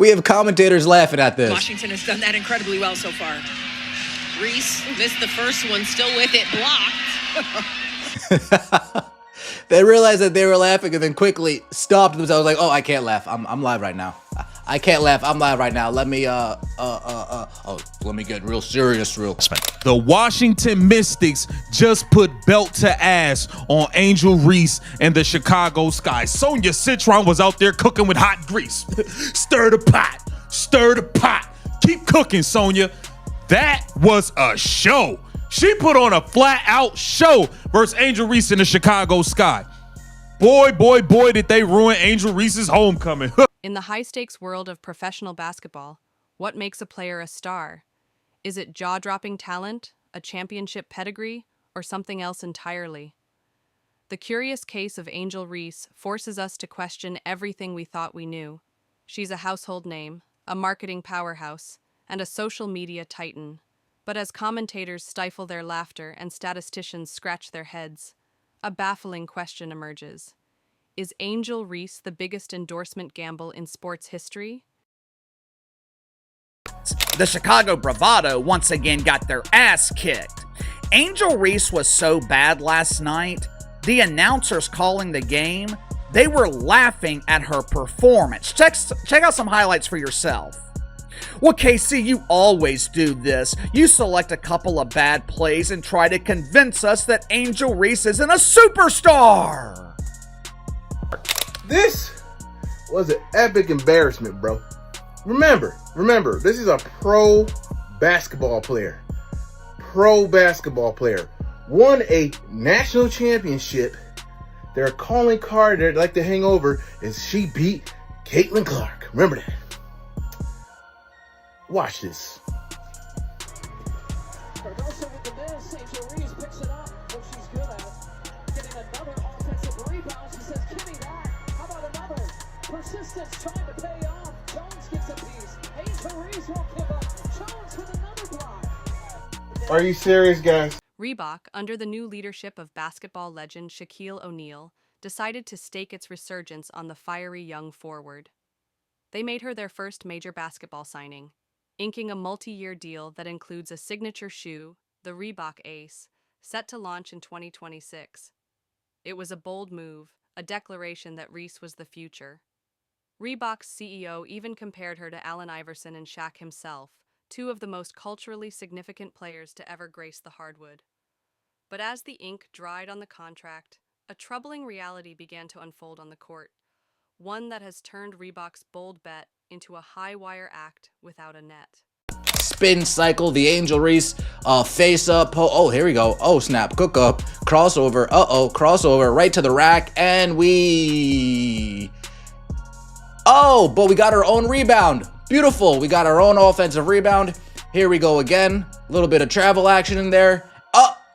We have commentators laughing at this. Washington has done that incredibly well so far. Reese missed the first one, still with it, blocked. They realized that they were laughing and then quickly stopped themselves like, oh, I can't laugh. I'm live right now. I can't laugh. I'm live right now. Let me let me get real serious real. The Washington Mystics just put belt to ass on Angel Reese and the Chicago Sky. Sonia Citron was out there cooking with hot grease. Stir the pot. Stir the pot. Keep cooking, Sonia. That was a show. She put on a flat-out show versus Angel Reese in the Chicago Sky. Boy, boy, boy, did they ruin Angel Reese's homecoming. In the high-stakes world of professional basketball, what makes a player a star? Is it jaw-dropping talent, a championship pedigree, or something else entirely? The curious case of Angel Reese forces us to question everything we thought we knew. She's a household name, a marketing powerhouse, and a social media titan. But as commentators stifle their laughter and statisticians scratch their heads, a baffling question emerges. Is Angel Reese the biggest endorsement gamble in sports history? The Chicago Bravado once again got their ass kicked. Angel Reese was so bad last night, the announcers calling the game, they were laughing at her performance. Check out some highlights for yourself. Well, KC, you always do this. You select a couple of bad plays and try to convince us that Angel Reese isn't a superstar. This was an epic embarrassment, bro. Remember, this is a pro basketball player. Won a national championship. Their calling card they'd like to hang over is she beat Caitlin Clark. Remember that. Watch this. Cardoso with the miss. Angel Reese picks it up. What she's good at. Getting another offensive rebound. She says, give me that. How about another? Persistence trying to pay off. Jones gets a piece. Angel Reese won't give up. Jones with another block. Are you serious, guys? Reebok, under the new leadership of basketball legend Shaquille O'Neal, decided to stake its resurgence on the fiery young forward. They made her their first major basketball signing, inking a multi-year deal that includes a signature shoe, the Reebok Ace, set to launch in 2026. It was a bold move, a declaration that Reese was the future. Reebok's CEO even compared her to Allen Iverson and Shaq himself, two of the most culturally significant players to ever grace the hardwood. But as the ink dried on the contract, a troubling reality began to unfold on the court, one that has turned Reebok's bold bet into a high-wire act without a net. Spin cycle, the Angel Reese, face up, oh, here we go, oh snap, cook up, crossover, crossover, right to the rack, and but we got our own rebound. Beautiful, we got our own offensive rebound. Here we go again, a little bit of travel action in there.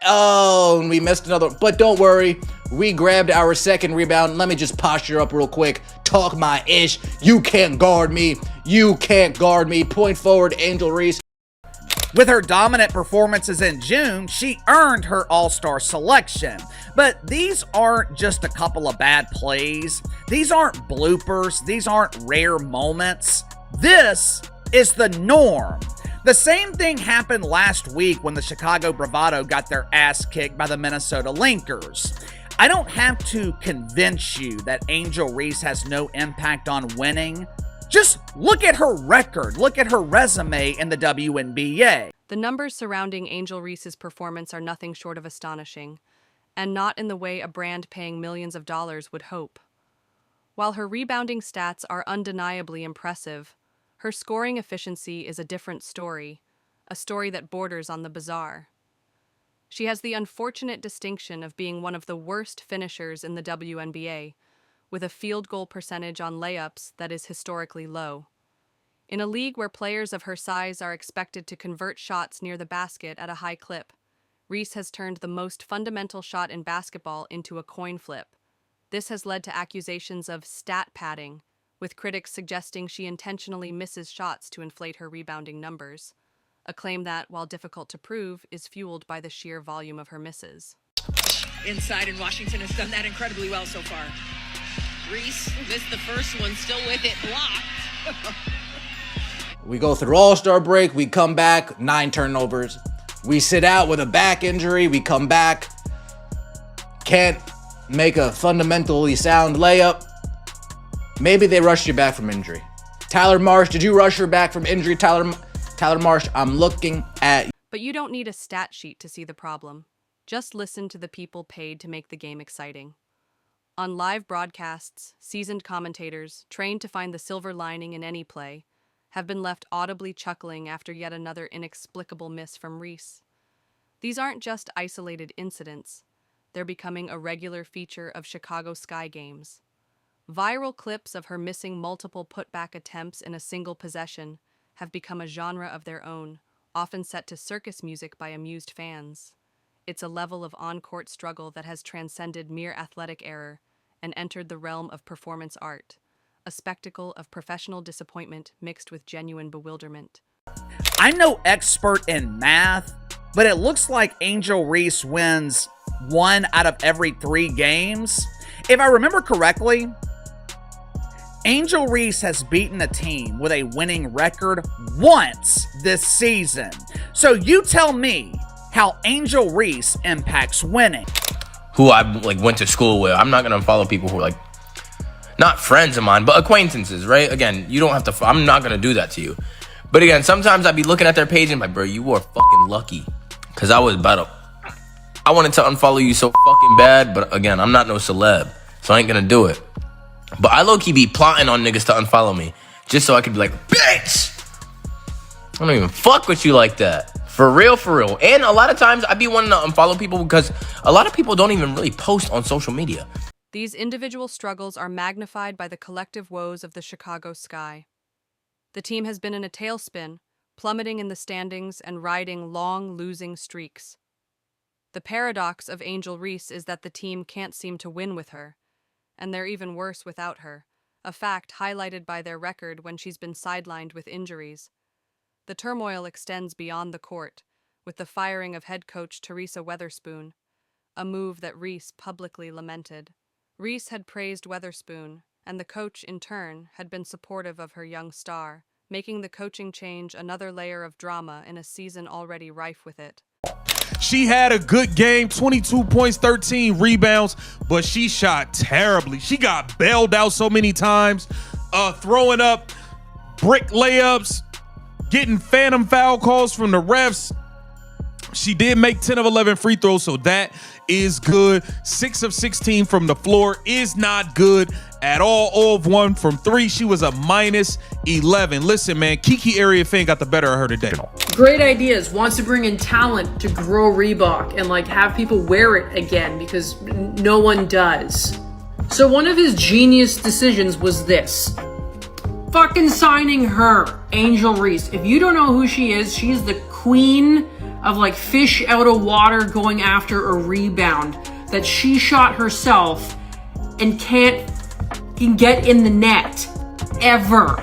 And we missed another, but don't worry, we grabbed our second rebound. Let me just posture up real quick, talk my ish. You can't guard me, point forward, Angel Reese. With her dominant performances in June, she earned her All-Star selection. But these aren't just a couple of bad plays. These aren't bloopers. These aren't rare moments. This is the norm. The same thing happened last week when the Chicago Bravado got their ass kicked by the Minnesota Linkers. I don't have to convince you that Angel Reese has no impact on winning. Just look at her record, look at her resume in the WNBA. The numbers surrounding Angel Reese's performance are nothing short of astonishing, and not in the way a brand paying millions of dollars would hope. While her rebounding stats are undeniably impressive, her scoring efficiency is a different story, a story that borders on the bizarre. She has the unfortunate distinction of being one of the worst finishers in the WNBA, with a field goal percentage on layups that is historically low. In a league where players of her size are expected to convert shots near the basket at a high clip, Reese has turned the most fundamental shot in basketball into a coin flip. This has led to accusations of stat padding, with critics suggesting she intentionally misses shots to inflate her rebounding numbers, a claim that, while difficult to prove, is fueled by the sheer volume of her misses. Inside, and Washington has done that incredibly well so far. Reese missed the first one, still with it, blocked. We go through All-Star break. We come back, 9 turnovers. We sit out with a back injury. We come back. Can't make a fundamentally sound layup. Maybe they rushed you back from injury. Tyler Marsh, did you rush her back from injury? Tyler Marsh, I'm looking at. But you don't need a stat sheet to see the problem. Just listen to the people paid to make the game exciting. On live broadcasts, seasoned commentators, trained to find the silver lining in any play, have been left audibly chuckling after yet another inexplicable miss from Reese. These aren't just isolated incidents. They're becoming a regular feature of Chicago Sky games. Viral clips of her missing multiple putback attempts in a single possession have become a genre of their own, often set to circus music by amused fans. It's a level of on-court struggle that has transcended mere athletic error and entered the realm of performance art, a spectacle of professional disappointment mixed with genuine bewilderment. I'm no expert in math, but it looks like Angel Reese wins 1 out of every 3 games. If I remember correctly, Angel Reese has beaten a team with a winning record once this season. So you tell me how Angel Reese impacts winning. Who I went to school with. I'm not gonna follow people who are not friends of mine, but acquaintances, right? Again, you don't have to, I'm not gonna do that to you. But again, sometimes I'd be looking at their page and bro, you were fucking lucky. Cause I was about to, I wanted to unfollow you so fucking bad, but again, I'm not no celeb, so I ain't gonna do it. But I low-key be plotting on niggas to unfollow me, just so I could be like, bitch! I don't even fuck with you like that. For real, for real. And a lot of times I be wanting to unfollow people because a lot of people don't even really post on social media. These individual struggles are magnified by the collective woes of the Chicago Sky. The team has been in a tailspin, plummeting in the standings and riding long losing streaks. The paradox of Angel Reese is that the team can't seem to win with her, and they're even worse without her, a fact highlighted by their record when she's been sidelined with injuries. The turmoil extends beyond the court, with the firing of head coach Teresa Weatherspoon, a move that Reese publicly lamented. Reese had praised Weatherspoon, and the coach, in turn, had been supportive of her young star, making the coaching change another layer of drama in a season already rife with it. She had a good game, 22 points, 13 rebounds, but she shot terribly. She got bailed out so many times, throwing up brick layups, getting phantom foul calls from the refs. She did make 10 of 11 free throws, so that is good. 6 of 16 from the floor is not good at all. 0 of 1 from 3. She was a minus 11. Listen, man, Kiki Area Finn got the better of her today. Great ideas. Wants to bring in talent to grow Reebok and have people wear it again because no one does. So one of his genius decisions was this. Fucking signing her, Angel Reese. If you don't know who she is, she's the queen of fish out of water going after a rebound that she shot herself and can get in the net ever.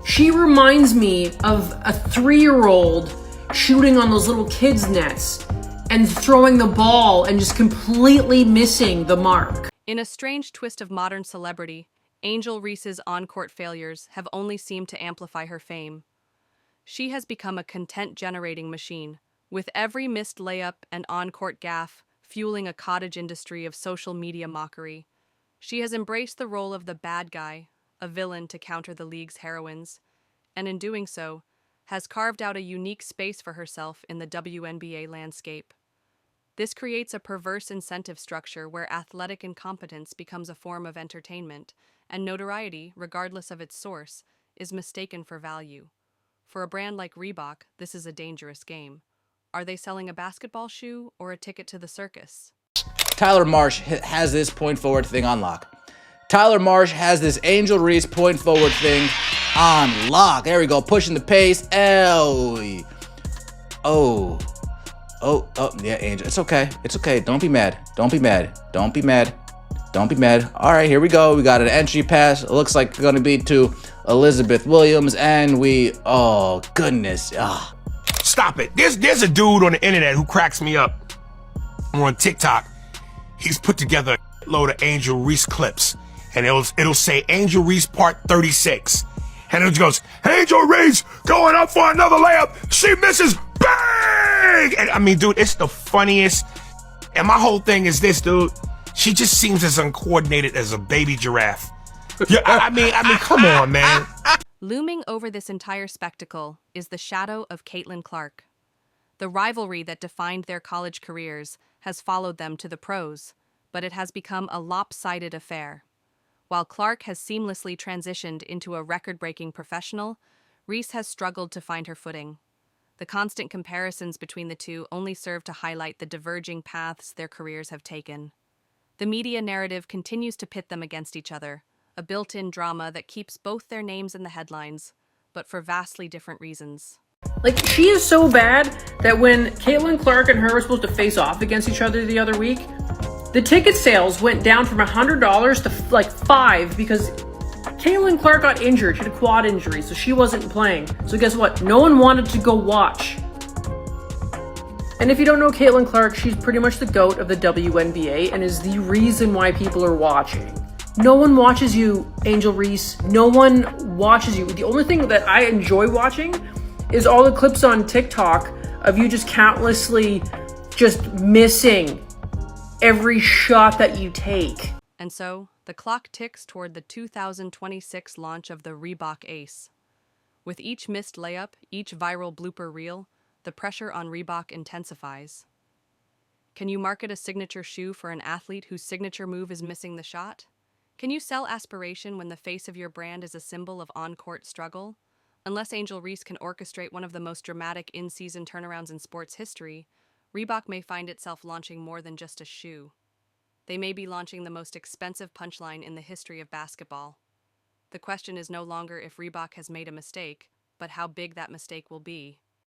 She reminds me of a 3-year-old shooting on those little kids' nets and throwing the ball and just completely missing the mark. In a strange twist of modern celebrity, Angel Reese's on-court failures have only seemed to amplify her fame. She has become a content-generating machine, with every missed layup and on-court gaffe fueling a cottage industry of social media mockery. She has embraced the role of the bad guy, a villain to counter the league's heroines, and in doing so, has carved out a unique space for herself in the WNBA landscape. This creates a perverse incentive structure where athletic incompetence becomes a form of entertainment, and notoriety, regardless of its source, is mistaken for value. For a brand like Reebok, this is a dangerous game. Are they selling a basketball shoe or a ticket to the circus? Tyler Marsh has this point forward thing on lock. Tyler Marsh has this Angel Reese point forward thing on lock. There we go, pushing the pace. Oh, yeah, Angel. It's okay. It's okay. Don't be mad. Don't be mad. Don't be mad. Don't be mad. All right, here we go. We got an entry pass. It looks like it's going to be to Elizabeth Williams, and oh, goodness. Stop it. There's a dude on the internet who cracks me up. I'm on TikTok. He's put together a load of Angel Reese clips, and it'll say Angel Reese part 36. And it goes, Angel Reese going up for another layup. She misses. Bang! And I mean, dude, it's the funniest. And my whole thing is this, dude. She just seems as uncoordinated as a baby giraffe. Yeah, I mean, come on, man. Looming over this entire spectacle is the shadow of Caitlin Clark. The rivalry that defined their college careers has followed them to the pros, but it has become a lopsided affair. While Clark has seamlessly transitioned into a record-breaking professional, Reese has struggled to find her footing. The constant comparisons between the two only serve to highlight the diverging paths their careers have taken. The media narrative continues to pit them against each other, a built-in drama that keeps both their names in the headlines, but for vastly different reasons. Like, she is so bad that when Caitlin Clark and her were supposed to face off against each other the other week, the ticket sales went down from $100 to like $5 because Caitlin Clark got injured. She had a quad injury, so she wasn't playing. So guess what? No one wanted to go watch. And if you don't know Caitlin Clark, she's pretty much the GOAT of the WNBA and is the reason why people are watching. No one watches you, Angel Reese. No one watches you. The only thing that I enjoy watching is all the clips on TikTok of you just countlessly just missing every shot that you take. And so, the clock ticks toward the 2026 launch of the Reebok Ace. With each missed layup, each viral blooper reel, the pressure on Reebok intensifies. Can you market a signature shoe for an athlete whose signature move is missing the shot? Can you sell aspiration when the face of your brand is a symbol of on-court struggle? Unless Angel Reese can orchestrate one of the most dramatic in-season turnarounds in sports history, Reebok may find itself launching more than just a shoe. They may be launching the most expensive punchline in the history of basketball. The question is no longer if Reebok has made a mistake, but how big that mistake will be.